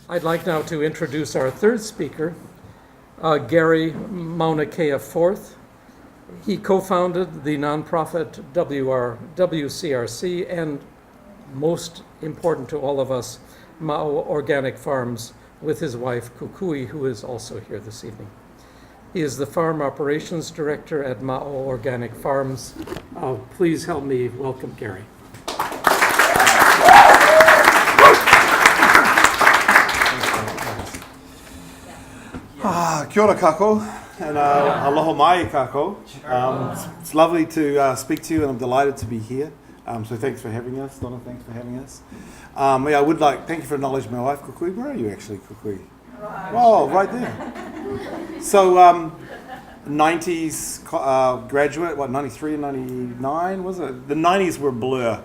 I'd like now to introduce our third speaker, Gary Maunakea IV. He co-founded the nonprofit WCRC and, most important to all of us, Mao Organic Farms with his wife Kukui, who is also here this evening. He is the Farm Operations Director at Mao Organic Farms. Please help me welcome Gary. Kia ora kako, and aloha mai kako. It's lovely to speak to you, and I'm delighted to be here. So thanks for having us, Donna. Thanks for having us. I would thank you for acknowledging my wife, Kukui. Where are you actually, Kukui? Oh, right there. So 90s graduate, 93 and 99 was it? The 90s were a blur.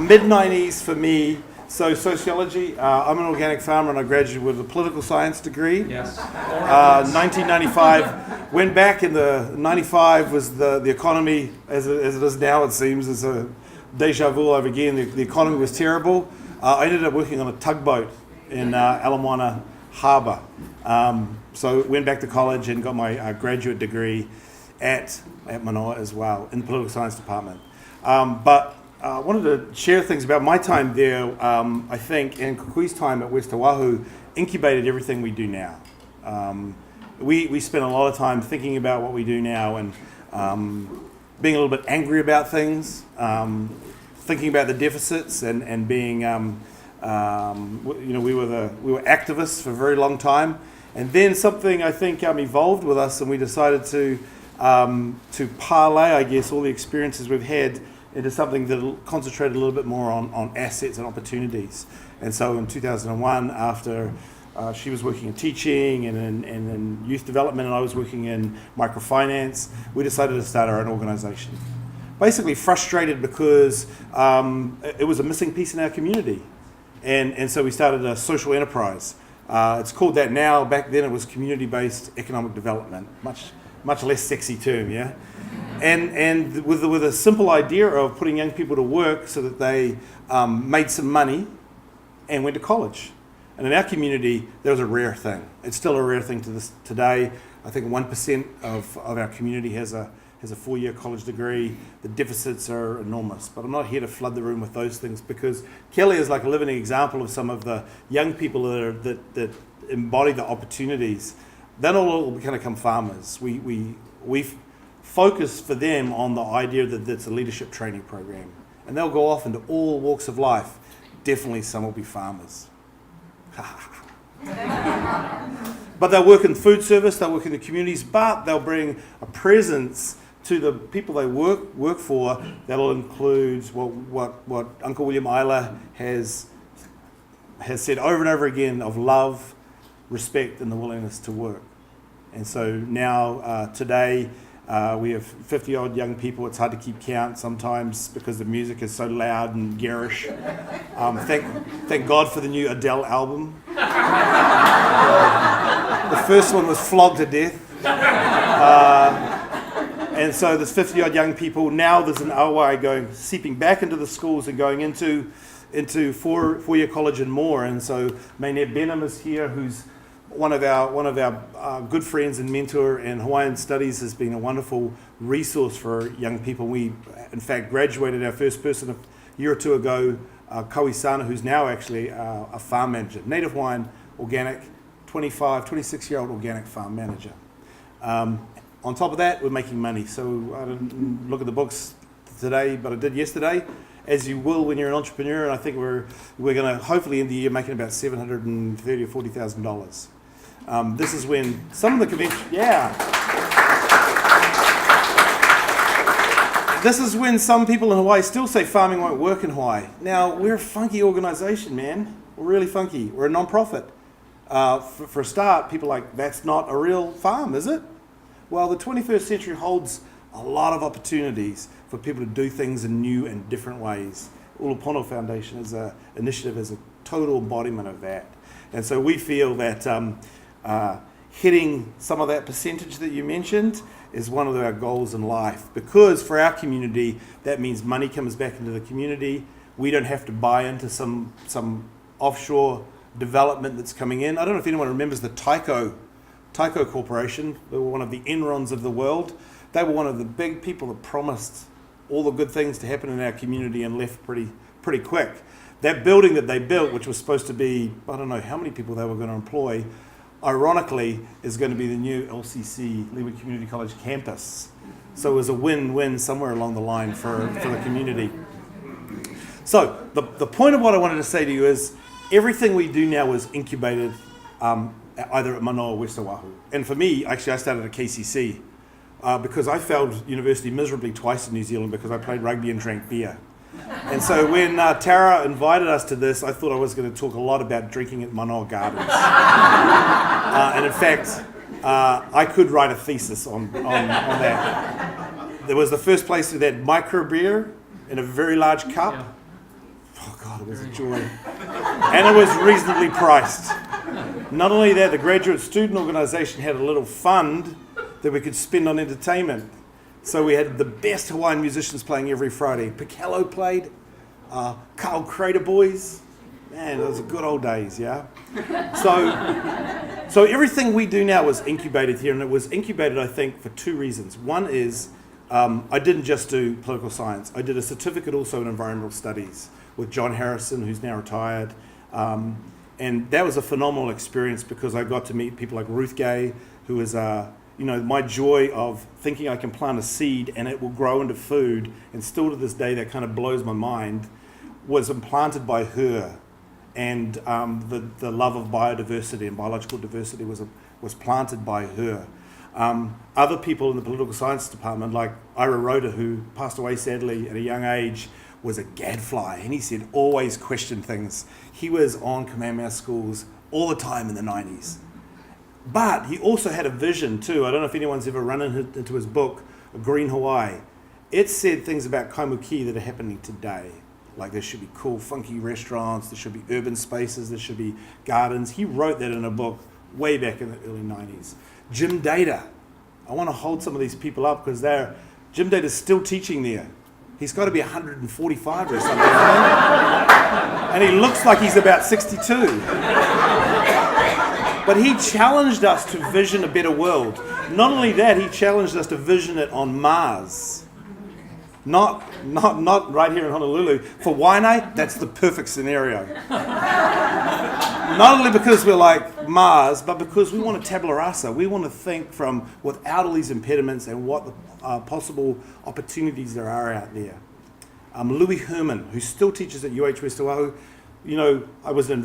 Mid 90s for me. So sociology, I'm an organic farmer and I graduated with a political science degree. Yes. 1995, went back in the 95 was the economy, as it is now it seems, is a deja vu over again. The economy was terrible. I ended up working on a tugboat in Ala Moana Harbour. So went back to college and got my graduate degree at Manoa as well, in the political science department. But I wanted to share things about my time there. I think, and Kukui's time at West Oahu incubated everything we do now. We spent a lot of time thinking about what we do now and being a little bit angry about things, thinking about the deficits and being, we were activists for a very long time. And then something I think evolved with us, and we decided to parlay, I guess, all the experiences we've had into something that'll concentrate a little bit more on assets and opportunities. And so in 2001, after she was working in teaching and in youth development, and I was working in microfinance, we decided to start our own organization. Basically frustrated because it was a missing piece in our community. And so we started a social enterprise. It's called that now. Back then it was community-based economic development, much less sexy term, yeah? And with a simple idea of putting young people to work so that they made some money and went to college. And in our community, that was a rare thing. It's still a rare thing to this today. I think 1% of our community has a 4-year college degree. The deficits are enormous, but I'm not here to flood the room with those things because Kelly is like a living example of some of the young people that embody the opportunities. Then all will become farmers. We focus for them on the idea that it's a leadership training program, and they'll go off into all walks of life. Definitely some will be farmers. But they'll work in food service, they'll work in the communities, but they'll bring a presence to the people they work for that'll include what Uncle William Isla has said over and over again of love, respect, and the willingness to work. And so now, today, we have 50-odd young people. It's hard to keep count sometimes because the music is so loud and garish. Thank God for the new Adele album. The first one was flogged to death. And so there's 50-odd young people. Now there's an awai seeping back into the schools and going into four-year college and more. And so Mainet Benham is here, who's one of our good friends and mentor, and Hawaiian Studies has been a wonderful resource for young people. We, in fact, graduated our first person a year or two ago, Kaui Sana, who's now actually a farm manager, native Hawaiian, organic, 26-year-old organic farm manager. On top of that, we're making money. So I didn't look at the books today, but I did yesterday, as you will when you're an entrepreneur, and I think we're going to hopefully end the year making about $730,000 or $40,000. This is when some of the conventions, this is when some people in Hawaii still say farming won't work in Hawaii. Now, we're a funky organization, man. We're really funky. We're a non-profit. For a start, people are like, that's not a real farm, is it? Well, the 21st century holds a lot of opportunities for people to do things in new and different ways. Ulupono Foundation is an initiative as a total embodiment of that. And so we feel that hitting some of that percentage that you mentioned is one of our goals in life, because for our community that means money comes back into the community. We don't have to buy into some offshore development that's coming in. I don't know if anyone remembers the Tyco Corporation. They were one of the Enrons of the world. They were one of the big people that promised all the good things to happen in our community and left pretty quick. That building that they built, which was supposed to be, I don't know how many people they were going to employ, ironically, is going to be the new LCC, Leeward Community College campus. So it was a win-win somewhere along the line for the community. So the point of what I wanted to say to you is everything we do now is incubated either at Manoa or West Oahu. And for me, actually, I started at KCC because I failed university miserably twice in New Zealand because I played rugby and drank beer. And so when Tara invited us to this, I thought I was going to talk a lot about drinking at Manoa Gardens. And in fact, I could write a thesis on that. There was the first place with that micro beer in a very large cup. Yeah. Oh God, it was a joy. And it was reasonably priced. Not only that, the graduate student organisation had a little fund that we could spend on entertainment. So we had the best Hawaiian musicians playing every Friday. Pichello played, Carl Crater Boys. Man, those are good old days, yeah? So everything we do now was incubated here, and it was incubated, I think, for two reasons. One is I didn't just do political science. I did a certificate also in environmental studies with John Harrison, who's now retired. And that was a phenomenal experience because I got to meet people like Ruth Gay, who is my joy of thinking I can plant a seed and it will grow into food, and still to this day that kind of blows my mind, was implanted by her. And the love of biodiversity and biological diversity was planted by her. Other people in the political science department, like Ira Rhoda, who passed away sadly at a young age, was a gadfly, and he said always question things. He was on Kamehameha schools all the time in the 90s. But he also had a vision too. I don't know if anyone's ever run into his book, Green Hawaii. It said things about Kaimuki that are happening today. Like there should be cool, funky restaurants, there should be urban spaces, there should be gardens. He wrote that in a book way back in the early 90s. Jim Data. I want to hold some of these people up because Jim Data's still teaching there. He's got to be 145 or something. And he looks like he's about 62. But he challenged us to vision a better world. Not only that, he challenged us to vision it on Mars. Not right here in Honolulu. For Waianae, that's the perfect scenario. Not only because we're like Mars, but because we want a tabula rasa. We want to think from without all these impediments and what the possible opportunities there are out there. Louis Herman, who still teaches at UH West Oahu, I was an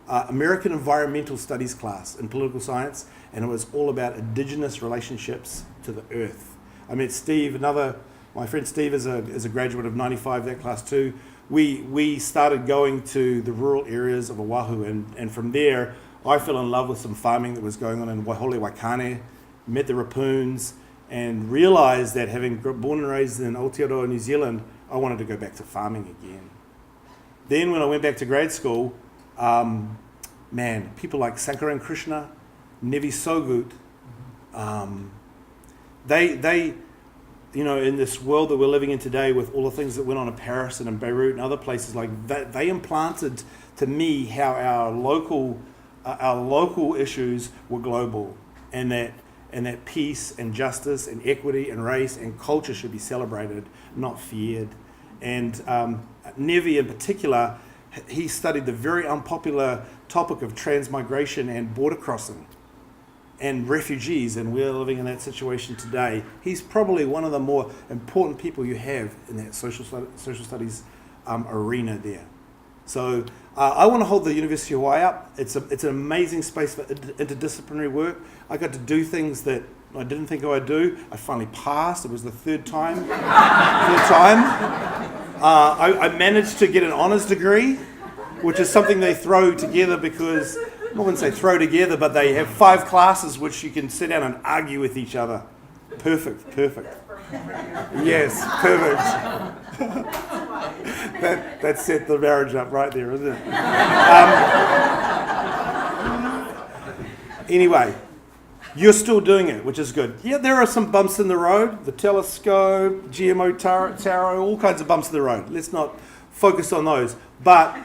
American environmental studies class in political science, and it was all about indigenous relationships to the earth. I met Steve, my friend Steve is a graduate of 95, that class too. We started going to the rural areas of Oahu, and from there, I fell in love with some farming that was going on in Waihole Waikane, met the Rapoons, and realized that having born and raised in Aotearoa, New Zealand, I wanted to go back to farming again. Then when I went back to grade school, people like Sankaran Krishna, Nevi Sogut, they in this world that we're living in today with all the things that went on in Paris and in Beirut and other places like that, they implanted to me how our local issues were global, and that peace and justice and equity and race and culture should be celebrated, not feared. And Nevi in particular, he studied the very unpopular topic of transmigration and border crossing and refugees, and we're living in that situation today. He's probably one of the more important people you have in that social studies arena there. So I want to hold the University of Hawaii up. It's an amazing space for interdisciplinary work. I got to do things that I didn't think I would do. I finally passed. It was the third time. I managed to get an honours degree, which is something they throw together because, I wouldn't say throw together, but they have 5 classes which you can sit down and argue with each other. Perfect. Yes, perfect. That set the marriage up right there, isn't it? Anyway, you're still doing it, which is good. Yeah, there are some bumps in the road. The telescope, GMO taro, all kinds of bumps in the road. Let's not focus on those. But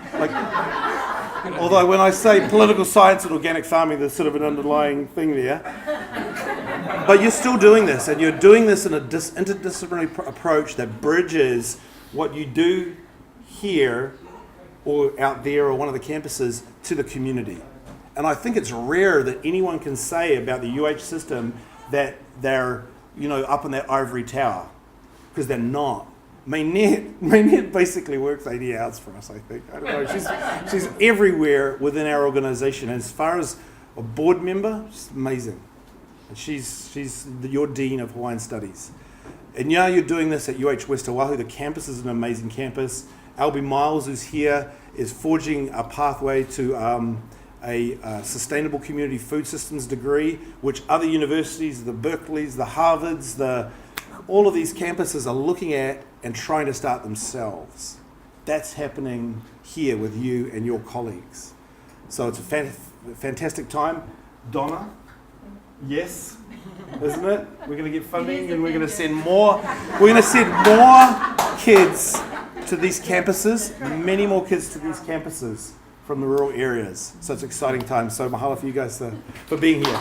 Although when I say political science and organic farming, there's sort of an underlying thing there. But you're still doing this, and you're doing this in a interdisciplinary approach that bridges what you do here or out there or one of the campuses to the community. And I think it's rare that anyone can say about the UH system that they're, up in that ivory tower, because they're not. Mainet basically works 80 hours for us, I think. I don't know. She's everywhere within our organisation. As far as a board member, she's amazing. And she's your Dean of Hawaiian Studies. And now you're doing this at UH West Oahu. The campus is an amazing campus. Albie Miles, who's here, is forging a pathway to a sustainable community food systems degree, which other universities, the Berkeleys, the Harvards, all of these campuses are looking at and trying to start themselves. That's happening here with you and your colleagues. So it's a fantastic time. Donna, yes, isn't it? We're going to get funding and we're going to send more. We're going to send more kids to these campuses, many more kids to these campuses from the rural areas. So it's an exciting time. So mahalo for you guys for being here.